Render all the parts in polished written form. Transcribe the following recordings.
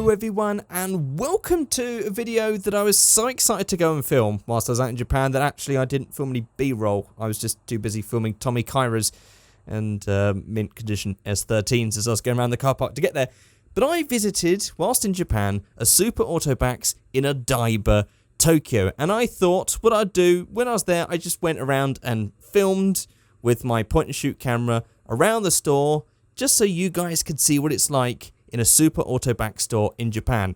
Hello everyone, and welcome to a video that I was so excited to go and film whilst I was out in Japan that actually I didn't film any B-roll. I was just too busy filming Tommy Kyra's and mint condition S13s as I was going around the car park to get there. But I visited, whilst in Japan, a Super Autobacs in Odaiba, Tokyo, and I thought what I'd do when I was there, I just went around and filmed with my point and shoot camera around the store just so you guys could see what it's like in a Super Autobacs store in Japan.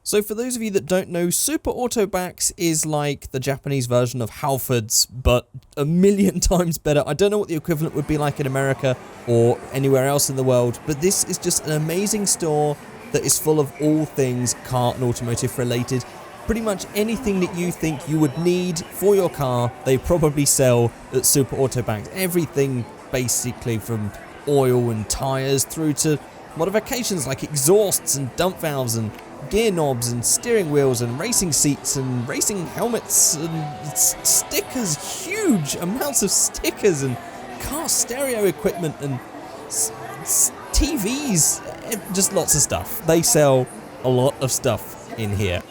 So for those of you that don't know, Super Autobacs is like the Japanese version of Halfords, but a million times better. I don't know what the equivalent would be like in America or anywhere else in the world, but this is just an amazing store that is full of all things car and automotive related. Pretty much anything that you think you would need for your car, they probably sell at Super Autobacs. Everything basically from oil and tyres through to modifications like exhausts and dump valves and gear knobs and steering wheels and racing seats and racing helmets and stickers, huge amounts of stickers and car stereo equipment and TVs, just lots of stuff. They sell a lot of stuff in here.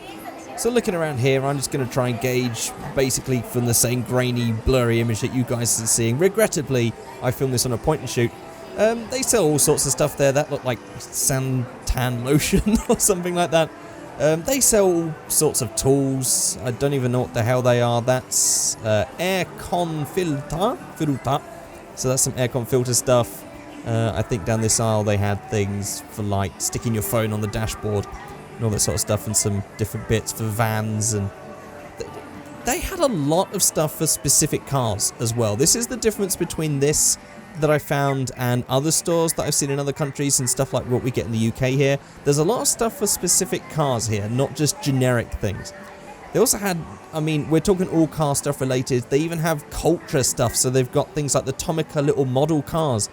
So looking around here, I'm just going to try and gauge basically from the same grainy, blurry image that you guys are seeing. Regrettably, I filmed this on a point and shoot. They sell all sorts of stuff there. That looked like suntan lotion or something like that. They sell all sorts of tools. I don't even know what the hell they are. That's aircon filter. So that's some aircon filter stuff. I think down this aisle they had things for like sticking your phone on the dashboard and all that sort of stuff, and some different bits for vans, and they had a lot of stuff for specific cars as well. This is the difference between this that I found and other stores that I've seen in other countries and stuff like what we get in the UK here. There's a lot of stuff for specific cars here, not just generic things. They also had, I mean, we're talking all car stuff related. They even have culture stuff, so they've got things like the Tomica little model cars.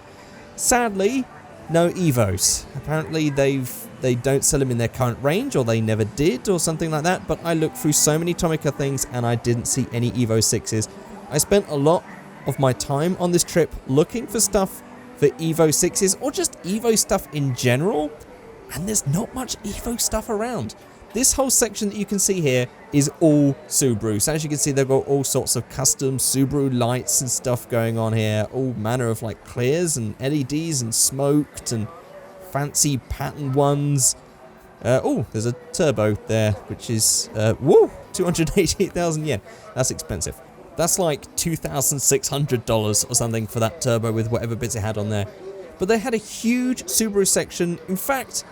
Sadly, no Evos. Apparently they don't sell them in their current range, or they never did, or something like that, but I looked through so many Tomica things and I didn't see any Evo 6s. I spent a lot of my time on this trip looking for stuff for Evo 6s or just Evo stuff in general, and there's not much Evo stuff around. This whole section that you can see here is all Subaru. So as you can see, they've got all sorts of custom Subaru lights and stuff going on here, all manner of like clears and LEDs and smoked and fancy pattern ones. Oh, there's a turbo there, which is 288,000 yen. That's expensive. That's like $2,600 or something for that turbo with whatever bits it had on there. But they had a huge Subaru section. In fact,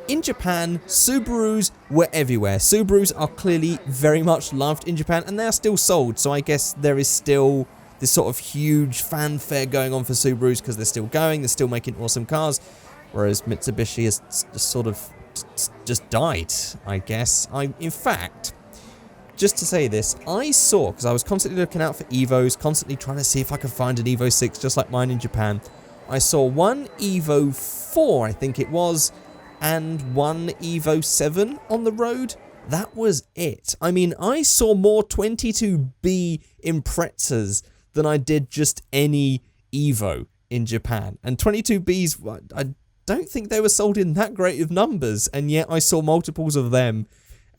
in Japan, Subarus were everywhere. Subarus are clearly very much loved in Japan, and they are still sold. So I guess there is still this sort of huge fanfare going on for Subarus because they're still going, they're still making awesome cars. Whereas Mitsubishi has sort of just died, I guess. In fact, just to say this, I saw, because I was constantly looking out for Evos, constantly trying to see if I could find an Evo 6 just like mine in Japan. I saw one Evo 4, I think it was, and one Evo 7 on the road. That was it. I mean, I saw more 22B Imprezas than I did just any Evo in Japan. And 22Bs, I don't think they were sold in that great of numbers, and yet I saw multiples of them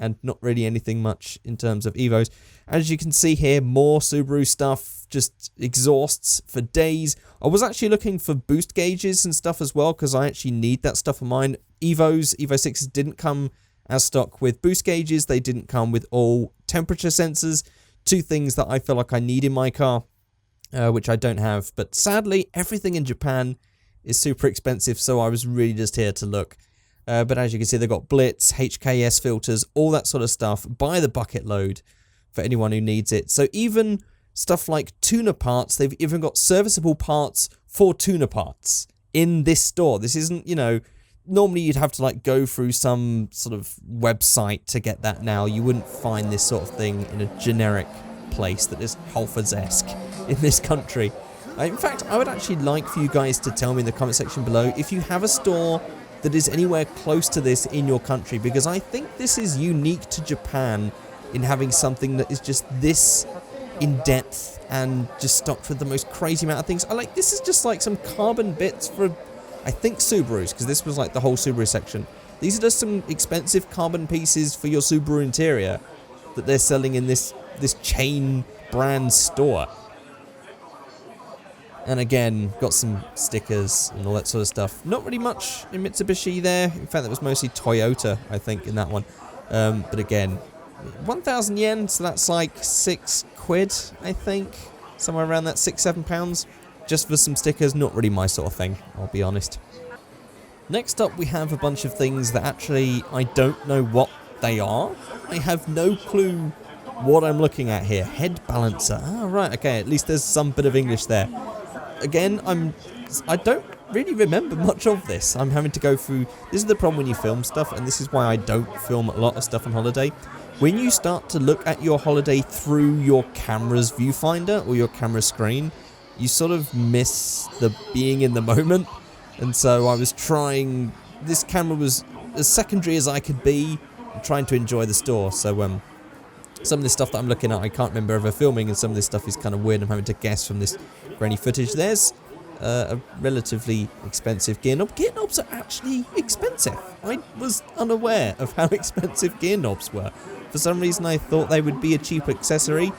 and not really anything much in terms of Evos. As you can see here, more Subaru stuff, just exhausts for days. I was actually looking for boost gauges and stuff as well, because I actually need that stuff on mine. Evo 6s didn't come as stock with boost gauges. They didn't come with all temperature sensors. Two things that I feel like I need in my car, which I don't have. But sadly, everything in Japan is super expensive, so I was really just here to look. But as you can see, they've got Blitz, HKS filters, all that sort of stuff by the bucket load for anyone who needs it. So even stuff like tuner parts, they've even got serviceable parts for tuner parts in this store. This isn't, you know, normally you'd have to like go through some sort of website to get that now. You wouldn't find this sort of thing in a generic place that is Halfords-esque in this country. In fact, I would actually like for you guys to tell me in the comment section below if you have a store that is anywhere close to this in your country, because I think this is unique to Japan in having something that is just this in depth and just stocked with the most crazy amount of things. This is just like some carbon bits for, I think, Subarus, because this was like the whole Subaru section. These are just some expensive carbon pieces for your Subaru interior that they're selling in this chain brand store. And again, got some stickers and all that sort of stuff. Not really much in Mitsubishi there. In fact, that was mostly Toyota, I think, in that one. But again, 1,000 yen, so that's like £6, I think. Somewhere around that, £6-7. Just for some stickers, not really my sort of thing, I'll be honest. Next up, we have a bunch of things that actually I don't know what they are. I have no clue what I'm looking at here. Head balancer. Ah, right, okay, at least there's some bit of English there. Again, I don't really remember much of this. I'm having to go through... This is the problem when you film stuff, and this is why I don't film a lot of stuff on holiday. When you start to look at your holiday through your camera's viewfinder or your camera screen, you sort of miss the being in the moment. And so I was trying... This camera was as secondary as I could be, trying to enjoy the store. So some of this stuff that I'm looking at, I can't remember ever filming, and some of this stuff is kind of weird. I'm having to guess from this grainy footage. There's a relatively expensive gear knob. Gear knobs are actually expensive. I was unaware of how expensive gear knobs were. For some reason, I thought they would be a cheap accessory.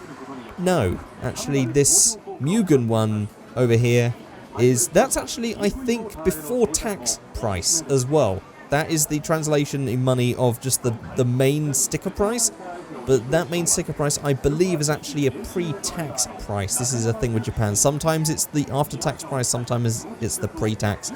No, actually, this Mugen one over here that's actually, I think, before tax price as well. That is the translation in money of just the main sticker price. But that main sticker price, I believe, is actually a pre-tax price. This is a thing with Japan. Sometimes it's the after-tax price, sometimes it's the pre-tax.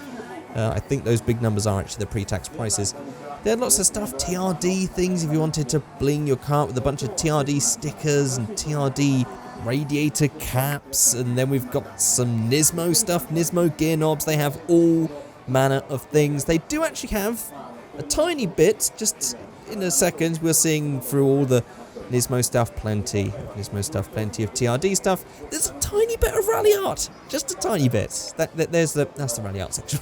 I think those big numbers are actually the pre-tax prices. There are lots of stuff, TRD things, if you wanted to bling your car with a bunch of TRD stickers and TRD radiator caps. And then we've got some Nismo stuff, Nismo gear knobs. They have all manner of things. They do actually have a tiny bit, just in a second, we're seeing through all the Nismo stuff, plenty of Nismo stuff, plenty of TRD stuff. There's a tiny bit of rally art, just a tiny bit. That's the rally art section.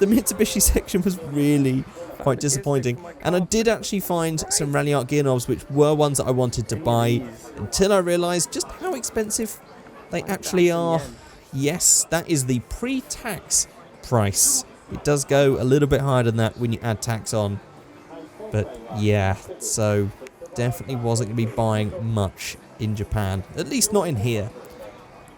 The Mitsubishi section was really quite disappointing, and I did actually find some rally art gear knobs, which were ones that I wanted to buy, until I realised just how expensive they actually are. Yes, that is the pre-tax price. It does go a little bit higher than that when you add tax on. But yeah, so definitely wasn't going to be buying much in Japan. At least not in here.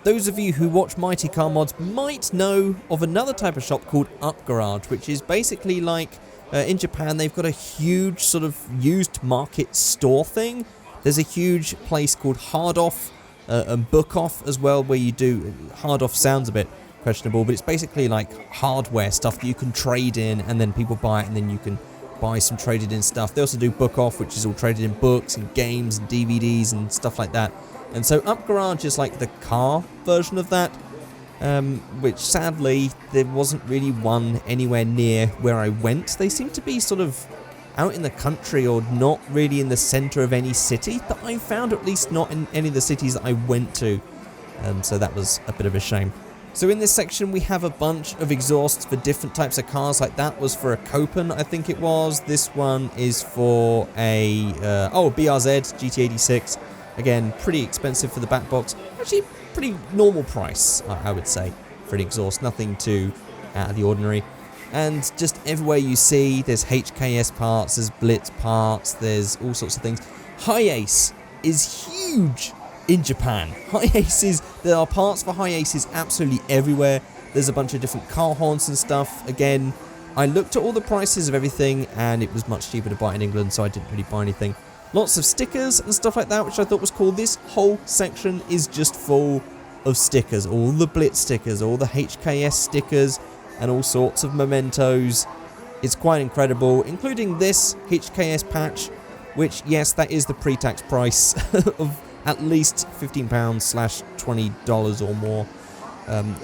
Those of you who watch Mighty Car Mods might know of another type of shop called Up Garage, which is basically like, in Japan, they've got a huge sort of used market store thing. There's a huge place called Hard Off and Book Off as well, where you do... Hard Off sounds a bit questionable, but it's basically like hardware stuff that you can trade in, and then people buy it, and then you can buy some traded in stuff. They also do Book Off, which is all traded in books and games and DVDs and stuff like that. And so Up Garage is like the car version of that, which sadly there wasn't really one anywhere near where I went. They seem to be sort of out in the country or not really in the centre of any city that I found, at least not in any of the cities that I went to. So that was a bit of a shame. So in this section we have a bunch of exhausts for different types of cars. Like that was for a Copen, I think it was. This one is for a BRZ GT86. Again, pretty expensive for the back box. Actually, pretty normal price, I would say, for an exhaust. Nothing too out of the ordinary. And just everywhere you see, there's HKS parts, there's Blitz parts, there's all sorts of things. Hiace is huge in Japan. There are parts for Hiaces absolutely everywhere. There's a bunch of different car horns and stuff. Again, I looked at all the prices of everything, and it was much cheaper to buy in England, so I didn't really buy anything. Lots of stickers and stuff like that, which I thought was cool. This whole section is just full of stickers. All the Blitz stickers, all the HKS stickers, and all sorts of mementos. It's quite incredible, including this HKS patch, which, yes, that is the pre-tax price of at least £15/$20 or more.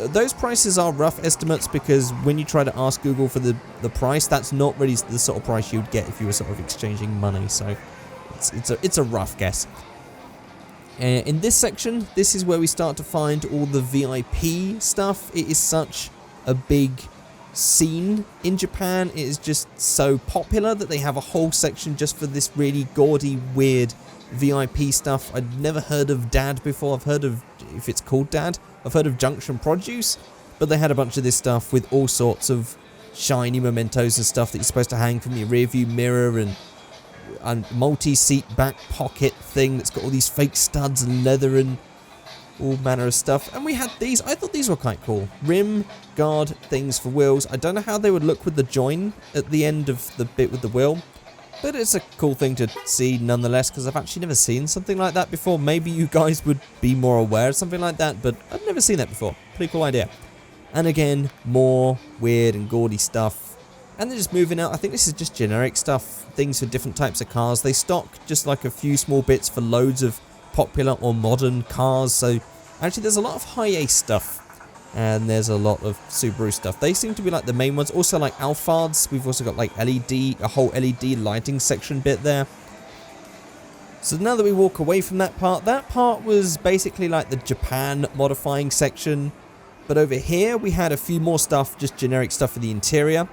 Those prices are rough estimates, because when you try to ask Google for the price, that's not really the sort of price you'd get if you were sort of exchanging money. So it's a rough guess. In this section, this is where we start to find all the VIP stuff. It is such a big scene in Japan. It is just so popular that they have a whole section just for this really gaudy, weird VIP stuff. I'd never heard of Dad before. I've heard of, if it's called Dad, I've heard of Junction Produce, but they had a bunch of this stuff with all sorts of shiny mementos and stuff that you're supposed to hang from your rear view mirror, and multi-seat back pocket thing that's got all these fake studs and leather and all manner of stuff. And we had these. I thought these were quite cool. Rim guard things for wheels. I don't know how they would look with the join at the end of the bit with the wheel, but it's a cool thing to see nonetheless, because I've actually never seen something like that before. Maybe you guys would be more aware of something like that, but I've never seen that before. Pretty cool idea. And again, more weird and gaudy stuff. And they're just moving out. I think this is just generic stuff, things for different types of cars. They stock just like a few small bits for loads of popular or modern cars. So actually there's a lot of Hiace stuff, and there's a lot of Subaru stuff. They seem to be like the main ones. Also like Alphards. We've also got like LED, a whole LED lighting section bit there. So now that we walk away from that part was basically like the Japan modifying section. But over here we had a few more stuff, just generic stuff for the interior.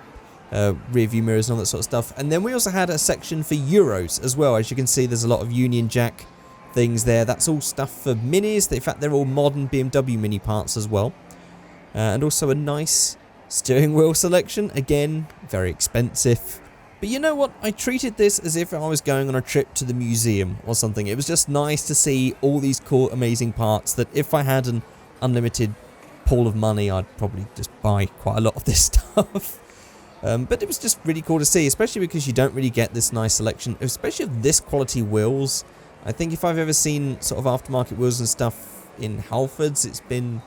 Rear view mirrors and all that sort of stuff. And then we also had a section for Euros as well. As you can see, there's a lot of Union Jack things there. That's all stuff for minis. In fact, they're all modern BMW mini parts as well. And also a nice steering wheel selection. Again, very expensive. But you know what? I treated this as if I was going on a trip to the museum or something. It was just nice to see all these cool, amazing parts that if I had an unlimited pool of money, I'd probably just buy quite a lot of this stuff. But it was just really cool to see, especially because you don't really get this nice selection, especially of this quality wheels. I think if I've ever seen sort of aftermarket wheels and stuff in Halfords, it's been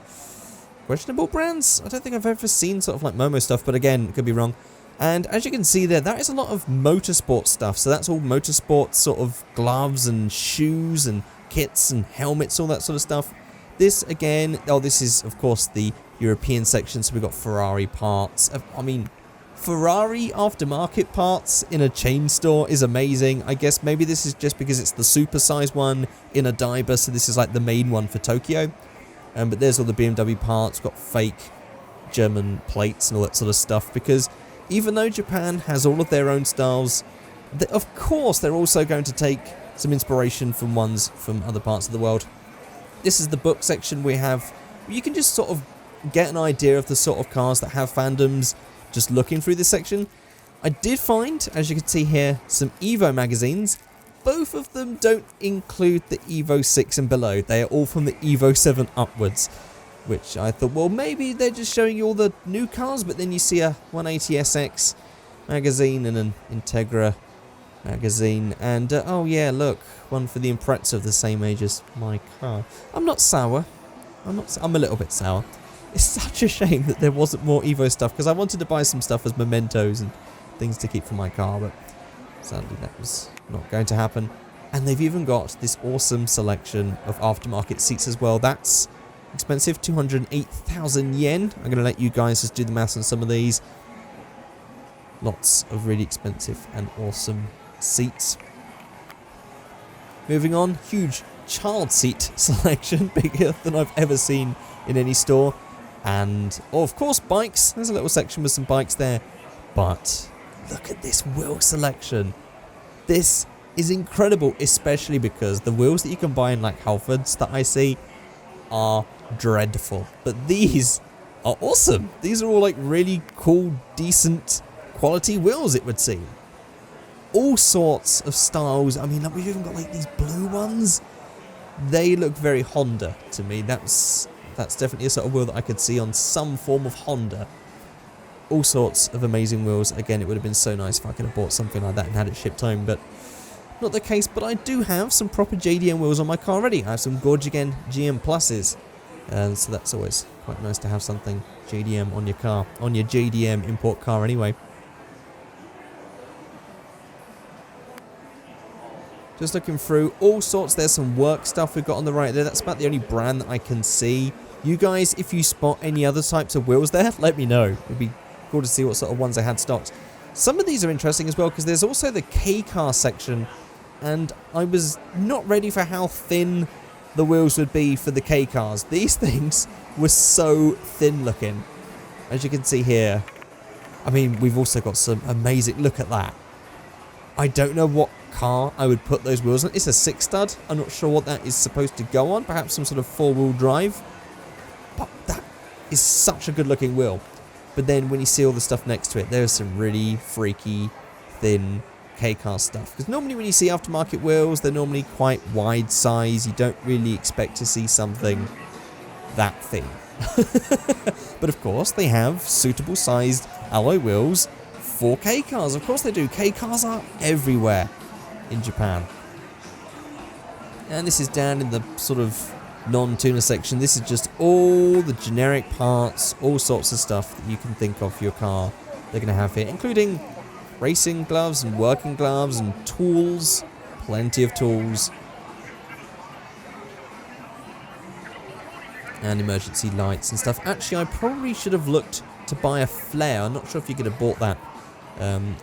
questionable brands. I don't think I've ever seen sort of like Momo stuff, but again, could be wrong. And as you can see there, that is a lot of motorsport stuff. So that's all motorsport sort of gloves and shoes and kits and helmets, all that sort of stuff. This again, oh, this is of course the European section, so we've got Ferrari parts. I mean, Ferrari aftermarket parts in a chain store is amazing. I guess maybe this is just because it's the supersized one in Odaiba, so this is like the main one for Tokyo. But there's all the BMW parts, got fake German plates and all that sort of stuff, because even though Japan has all of their own styles, of course they're also going to take some inspiration from ones from other parts of the world. This is the book section we have. You can just sort of get an idea of the sort of cars that have fandoms just looking through this section. I did find, as you can see here, some Evo magazines. Both of them don't include the Evo 6 and below. They are all from the Evo 7 upwards, which I thought, well, maybe they're just showing you all the new cars, but then you see a 180SX magazine and an Integra magazine, and oh yeah, look, one for the Impreza of the same age as my car. I'm not sour. I'm a little bit sour. It's such a shame that there wasn't more Evo stuff, because I wanted to buy some stuff as mementos and things to keep for my car, but sadly that was not going to happen. And they've even got this awesome selection of aftermarket seats as well. That's expensive, 208,000 yen. I'm going to let you guys just do the maths on some of these. Lots of really expensive and awesome seats. Moving on, huge child seat selection, bigger than I've ever seen in any store. And, oh, of course, bikes. There's a little section with some bikes there. But look at this wheel selection. This is incredible, especially because the wheels that you can buy in like Halfords that I see are dreadful. But these are awesome. These are all like really cool, decent quality wheels, it would seem. All sorts of styles. I mean, we've even got like these blue ones. They look very Honda to me. That's definitely a sort of wheel that I could see on some form of Honda. All sorts of amazing wheels. Again, it would have been so nice if I could have bought something like that and had it shipped home, but not the case. But I do have some proper JDM wheels on my car already. I have some Gorgigan GM Pluses, and so that's always quite nice to have something JDM on your car, on your JDM import car anyway. Just looking through all sorts. There's some work stuff we've got on the right there. That's about the only brand that I can see. You guys, if you spot any other types of wheels there, let me know. It'd be cool to see what sort of ones they had stocked. Some of these are interesting as well, because there's also the K-car section, and I was not ready for how thin the wheels would be for the K-cars. These things were so thin looking, as you can see here. I mean, we've also got some amazing, look at that. I don't know what car I would put those wheels on. It's a 6-stud. I'm not sure what that is supposed to go on. Perhaps some sort of 4-wheel drive. But that is such a good looking wheel. But then when you see all the stuff next to it, there's some really freaky, thin K-car stuff. Because normally when you see aftermarket wheels, they're normally quite wide size. You don't really expect to see something that thin. But of course, they have suitable sized alloy wheels for K-cars. Of course they do. K-cars are everywhere in Japan. And this is down in the sort of non-tuner section. This is just all the generic parts, all sorts of stuff that you can think of for your car they're going to have here, including racing gloves and working gloves and tools. Plenty of tools. And emergency lights and stuff. Actually, I probably should have looked to buy a flare. I'm not sure if you could have bought that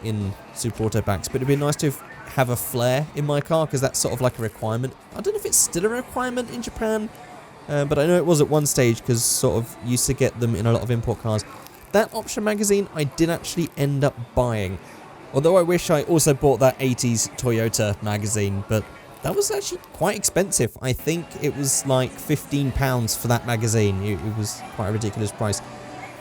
in Super Autobacs, but it'd be nice to have a flare in my car, because that's sort of like a requirement. I don't know if it's still a requirement in Japan, but I know it was at one stage, because sort of used to get them in a lot of import cars. That option magazine I did actually end up buying, although I wish I also bought that 80s Toyota magazine, but that was actually quite expensive. I think it was like £15 for that magazine. It was quite a ridiculous price.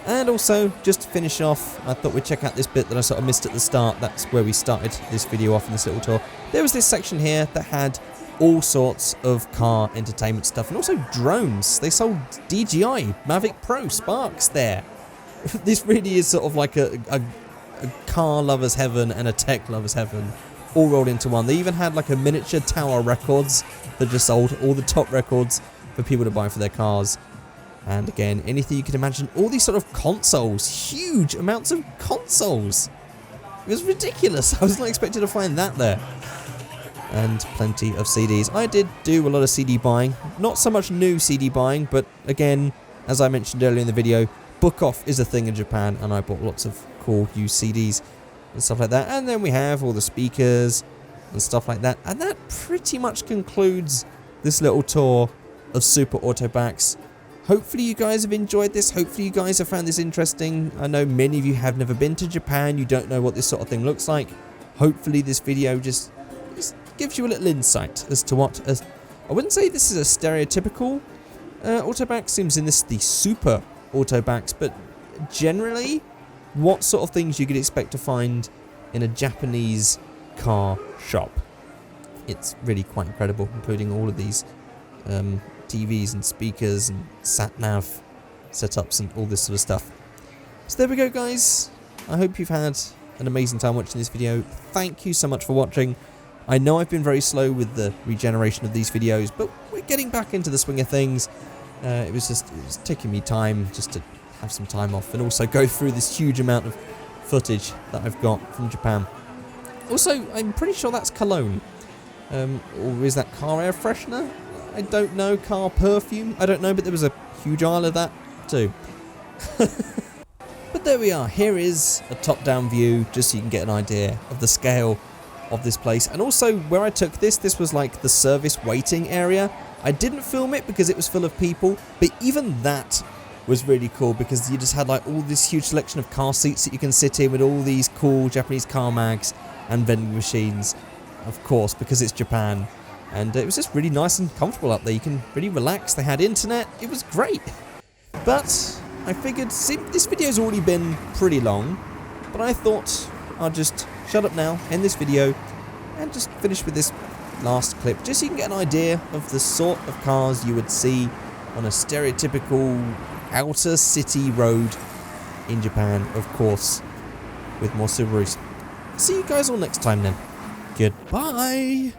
And also, just to finish off, I thought we'd check out this bit that I sort of missed at the start. That's where we started this video off in this little tour. There was this section here that had all sorts of car entertainment stuff, and also drones. They sold DJI Mavic Pro Sparks there. This really is sort of like a car lover's heaven and a tech lover's heaven all rolled into one. They even had like a miniature Tower Records that just sold all the top records for people to buy for their cars. And again, anything you can imagine. All these sort of consoles. Huge amounts of consoles. It was ridiculous. I was not expecting to find that there. And plenty of CDs. I did do a lot of CD buying. Not so much new CD buying, but again, as I mentioned earlier in the video, book off is a thing in Japan, and I bought lots of cool used CDs and stuff like that. And then we have all the speakers and stuff like that. And that pretty much concludes this little tour of Super Autobacs. Hopefully you guys have enjoyed this. Hopefully you guys have found this interesting. I know many of you have never been to Japan. You don't know what this sort of thing looks like. Hopefully this video just gives you a little insight as to what... I wouldn't say this is a stereotypical Autobacs. Seems in this the Super Autobacs. But generally, what sort of things you could expect to find in a Japanese car shop. It's really quite incredible, including all of these... TVs and speakers and sat-nav setups and all this sort of stuff. So there we go, guys. I hope you've had an amazing time watching this video. Thank you so much for watching. I know I've been very slow with the regeneration of these videos, but we're getting back into the swing of things. It was taking me time just to have some time off and also go through this huge amount of footage that I've got from Japan. Also, I'm pretty sure that's cologne. Or is that car air freshener? I don't know. Car perfume? I don't know, but there was a huge aisle of that too. But there we are. Here is a top-down view, just so you can get an idea of the scale of this place. And also, where I took this was like the service waiting area. I didn't film it because it was full of people, but even that was really cool, because you just had like all this huge selection of car seats that you can sit in with all these cool Japanese car mags and vending machines, of course, because it's Japan. And it was just really nice and comfortable up there. You can really relax. They had internet. It was great. But I figured, this video's already been pretty long, but I thought I'll just shut up now, end this video, and just finish with this last clip, just so you can get an idea of the sort of cars you would see on a stereotypical outer city road in Japan, of course, with more Subarus. See you guys all next time then. Goodbye!